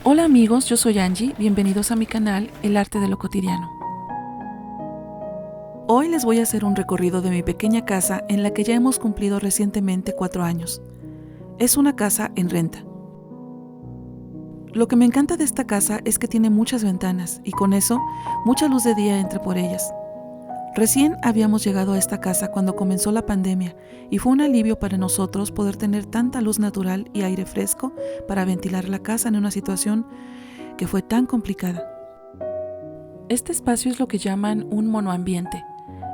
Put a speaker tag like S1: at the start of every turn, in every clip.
S1: Hola amigos, yo soy Angie, bienvenidos a mi canal El Arte de lo Cotidiano. Hoy les voy a hacer un recorrido de mi pequeña casa en la que ya hemos cumplido recientemente 4 años. Es una casa en renta. Lo que me encanta de esta casa es que tiene muchas ventanas y con eso mucha luz de día entra por ellas. Recién habíamos llegado a esta casa cuando comenzó la pandemia y fue un alivio para nosotros poder tener tanta luz natural y aire fresco para ventilar la casa en una situación que fue tan complicada. Este espacio es lo que llaman un monoambiente,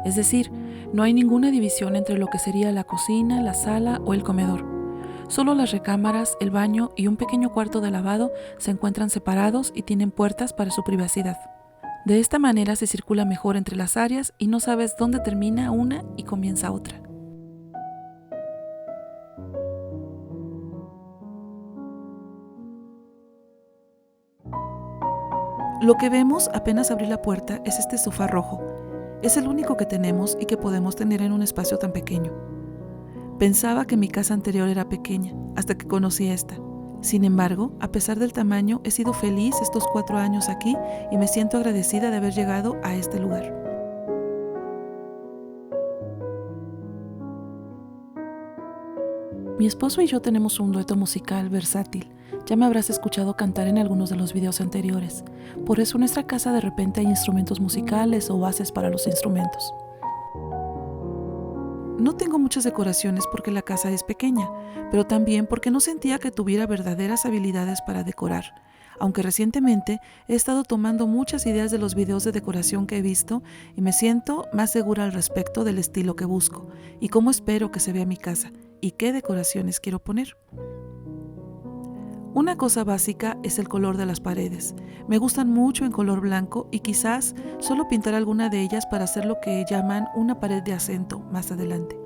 S1: es decir, no hay ninguna división entre lo que sería la cocina, la sala o el comedor. Solo las recámaras, el baño y un pequeño cuarto de lavado se encuentran separados y tienen puertas para su privacidad. De esta manera se circula mejor entre las áreas y no sabes dónde termina una y comienza otra. Lo que vemos apenas abrir la puerta es este sofá rojo. Es el único que tenemos y que podemos tener en un espacio tan pequeño. Pensaba que mi casa anterior era pequeña, hasta que conocí esta. Sin embargo, a pesar del tamaño, he sido feliz estos 4 años aquí y me siento agradecida de haber llegado a este lugar. Mi esposo y yo tenemos un dueto musical versátil. Ya me habrás escuchado cantar en algunos de los videos anteriores. Por eso en nuestra casa de repente hay instrumentos musicales o bases para los instrumentos. No tengo muchas decoraciones porque la casa es pequeña, pero también porque no sentía que tuviera verdaderas habilidades para decorar, aunque recientemente he estado tomando muchas ideas de los videos de decoración que he visto y me siento más segura al respecto del estilo que busco y cómo espero que se vea mi casa y qué decoraciones quiero poner. Una cosa básica es el color de las paredes. Me gustan mucho en color blanco y quizás solo pintar alguna de ellas para hacer lo que llaman una pared de acento más adelante.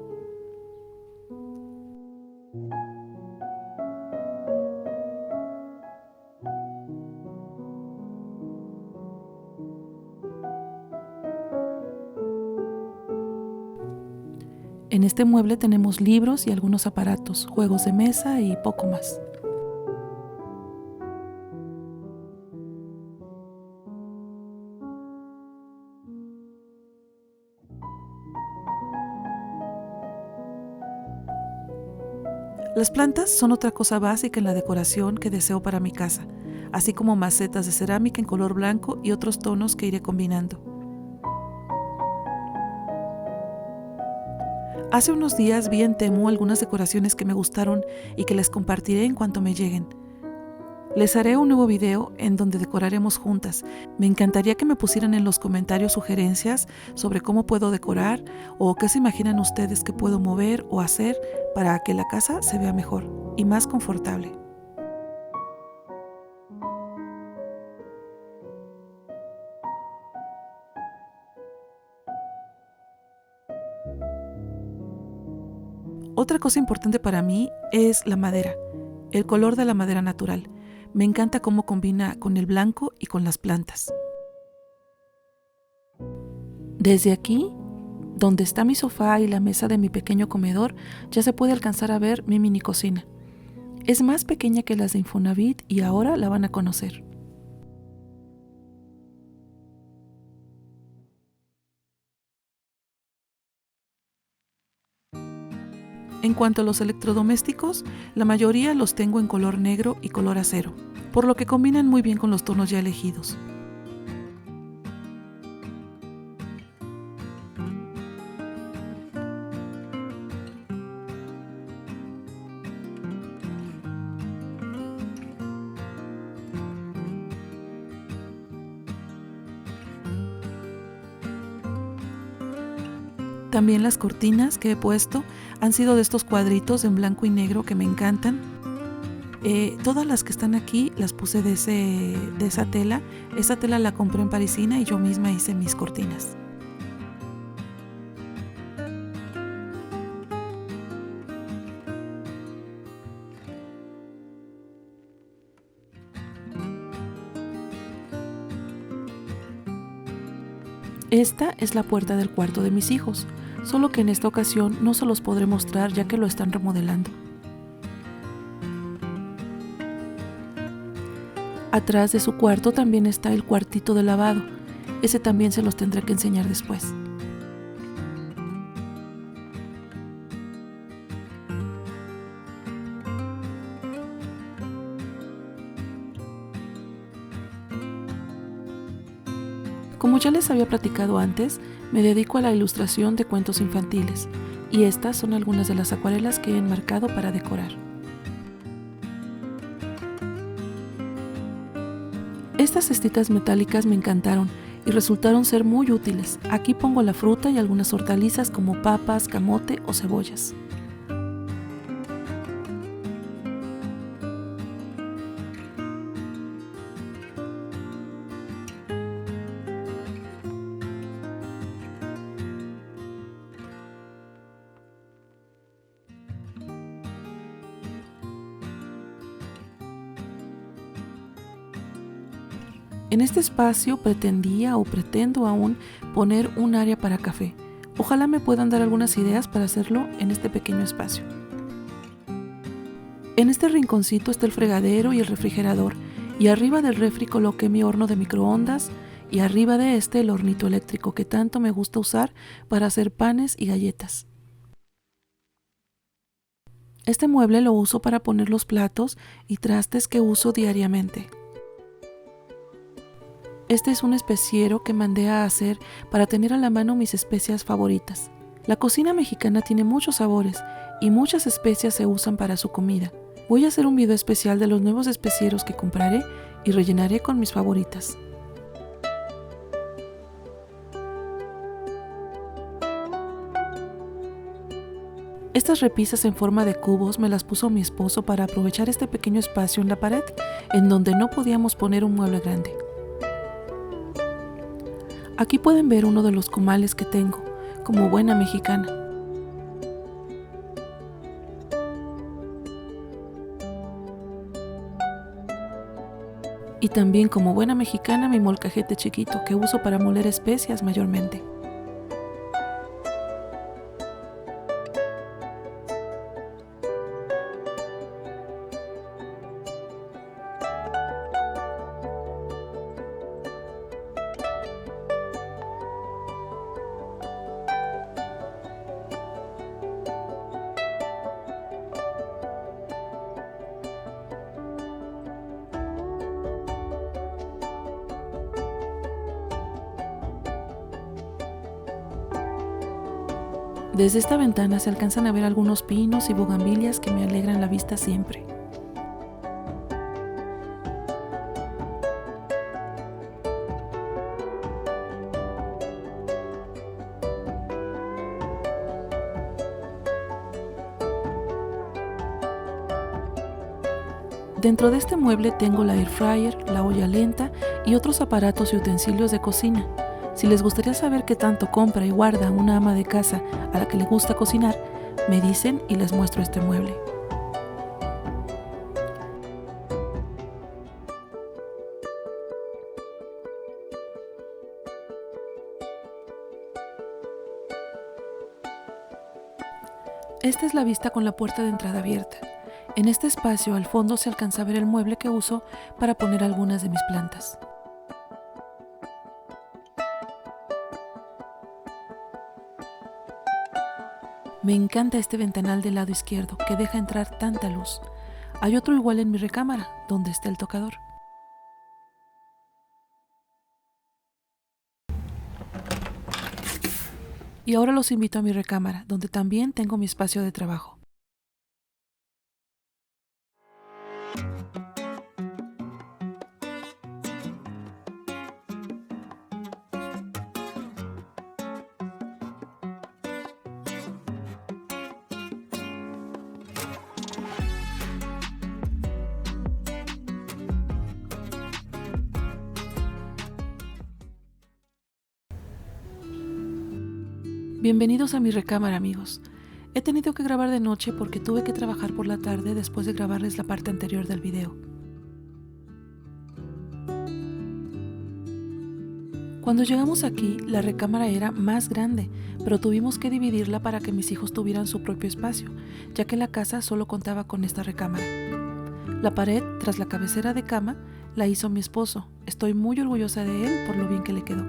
S1: En este mueble tenemos libros y algunos aparatos, juegos de mesa y poco más. Las plantas son otra cosa básica en la decoración que deseo para mi casa, así como macetas de cerámica en color blanco y otros tonos que iré combinando. Hace unos días vi en Temu algunas decoraciones que me gustaron y que les compartiré en cuanto me lleguen. Les haré un nuevo video en donde decoraremos juntas. Me encantaría que me pusieran en los comentarios sugerencias sobre cómo puedo decorar o qué se imaginan ustedes que puedo mover o hacer para que la casa se vea mejor y más confortable. Otra cosa importante para mí es la madera, el color de la madera natural. Me encanta cómo combina con el blanco y con las plantas. Desde aquí, donde está mi sofá y la mesa de mi pequeño comedor, ya se puede alcanzar a ver mi mini cocina. Es más pequeña que las de Infonavit y ahora la van a conocer. En cuanto a los electrodomésticos, la mayoría los tengo en color negro y color acero, por lo que combinan muy bien con los tonos ya elegidos. También las cortinas que he puesto han sido de estos cuadritos en blanco y negro que me encantan. Todas las que están aquí las puse de esa tela. Esa tela la compré en Parisina y yo misma hice mis cortinas. Esta es la puerta del cuarto de mis hijos. solo que en esta ocasión no se los podré mostrar ya que lo están remodelando. Atrás de su cuarto también está el cuartito de lavado, ese también se los tendré que enseñar después. Como ya les había platicado antes, me dedico a la ilustración de cuentos infantiles, y estas son algunas de las acuarelas que he enmarcado para decorar. Estas cestitas metálicas me encantaron y resultaron ser muy útiles. Aquí pongo la fruta y algunas hortalizas como papas, camote o cebollas. En este espacio pretendía o pretendo aún poner un área para café. Ojalá me puedan dar algunas ideas para hacerlo en este pequeño espacio. En este rinconcito está el fregadero y el refrigerador, y arriba del refri coloqué mi horno de microondas y arriba de este el hornito eléctrico que tanto me gusta usar para hacer panes y galletas. Este mueble lo uso para poner los platos y trastes que uso diariamente. Este es un especiero que mandé a hacer para tener a la mano mis especias favoritas. La cocina mexicana tiene muchos sabores y muchas especias se usan para su comida. Voy a hacer un video especial de los nuevos especieros que compraré y rellenaré con mis favoritas. Estas repisas en forma de cubos me las puso mi esposo para aprovechar este pequeño espacio en la pared en donde no podíamos poner un mueble grande. Aquí pueden ver uno de los comales que tengo, como buena mexicana. Y también como buena mexicana mi molcajete chiquito que uso para moler especias mayormente. Desde esta ventana se alcanzan a ver algunos pinos y bugambilias que me alegran la vista siempre. Dentro de este mueble tengo la air fryer, la olla lenta y otros aparatos y utensilios de cocina. Si les gustaría saber qué tanto compra y guarda una ama de casa a la que le gusta cocinar, me dicen y les muestro este mueble. Esta es la vista con la puerta de entrada abierta. En este espacio al fondo se alcanza a ver el mueble que uso para poner algunas de mis plantas. Me encanta este ventanal del lado izquierdo que deja entrar tanta luz. Hay otro igual en mi recámara, donde está el tocador. Y ahora los invito a mi recámara, donde también tengo mi espacio de trabajo. Bienvenidos a mi recámara, amigos. He tenido que grabar de noche porque tuve que trabajar por la tarde después de grabarles la parte anterior del video. Cuando llegamos aquí, la recámara era más grande, pero tuvimos que dividirla para que mis hijos tuvieran su propio espacio, ya que la casa solo contaba con esta recámara. La pared, tras la cabecera de cama, la hizo mi esposo. Estoy muy orgullosa de él por lo bien que le quedó.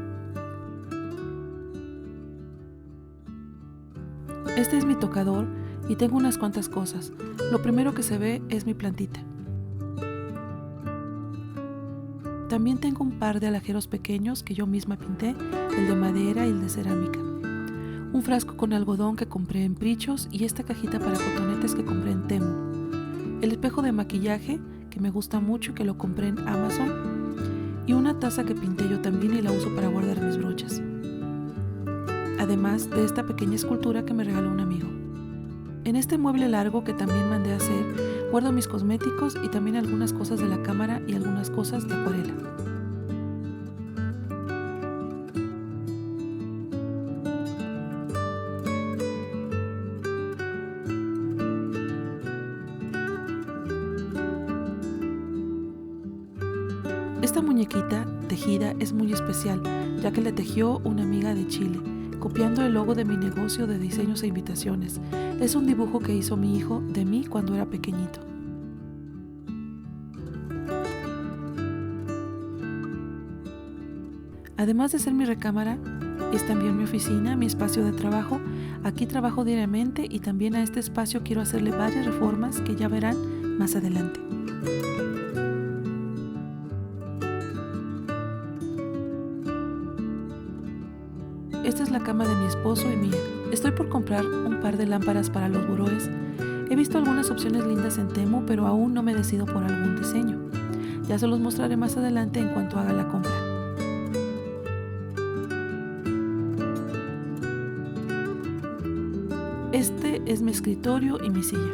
S1: Este es mi tocador y tengo unas cuantas cosas. Lo primero que se ve es mi plantita. También tengo un par de alajeros pequeños que yo misma pinté, el de madera y el de cerámica. Un frasco con algodón que compré en Prichos y esta cajita para cotonetes que compré en Temu. El espejo de maquillaje, que me gusta mucho y que lo compré en Amazon. Y una taza que pinté yo también y la uso para guardar mis brochas. Además de esta pequeña escultura que me regaló un amigo. En este mueble largo que también mandé a hacer, guardo mis cosméticos y también algunas cosas de la cámara y algunas cosas de acuarela. Esta muñequita tejida es muy especial, ya que la tejió una amiga de Chile, copiando el logo de mi negocio de diseños e invitaciones. Es un dibujo que hizo mi hijo de mí cuando era pequeñito. Además de ser mi recámara, es también mi oficina, mi espacio de trabajo. Aquí trabajo diariamente y también a este espacio quiero hacerle varias reformas que ya verán más adelante. Esta es la cama de mi esposo y mía. Estoy por comprar un par de lámparas para los burós. He visto algunas opciones lindas en Temu, pero aún no me decido por algún diseño. Ya se los mostraré más adelante en cuanto haga la compra. Este es mi escritorio y mi silla.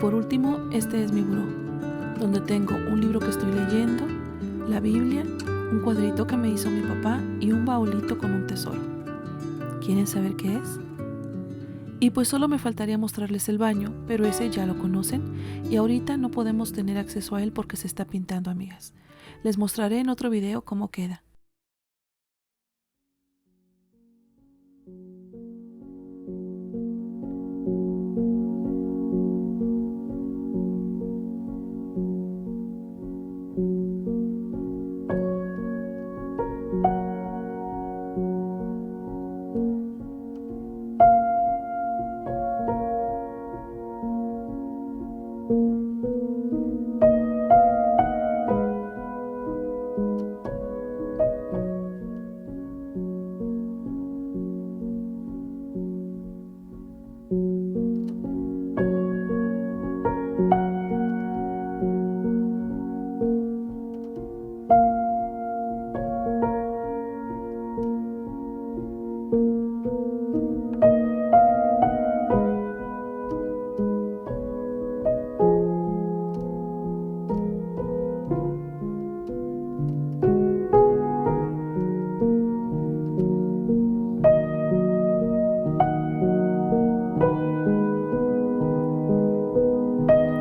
S1: Por último, este es mi buró, donde tengo un libro que estoy leyendo, la Biblia, un cuadrito que me hizo mi papá y un baulito con un tesoro. ¿Quieren saber qué es? Y pues solo me faltaría mostrarles el baño, pero ese ya lo conocen y ahorita no podemos tener acceso a él porque se está pintando, amigas. Les mostraré en otro video cómo queda.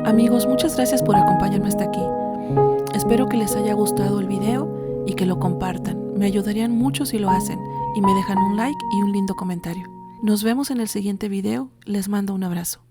S1: Amigos, muchas gracias por acompañarme hasta aquí. Espero que les haya gustado el video y que lo compartan. Me ayudarían mucho si lo hacen y me dejan un like y un lindo comentario. Nos vemos en el siguiente video. Les mando un abrazo.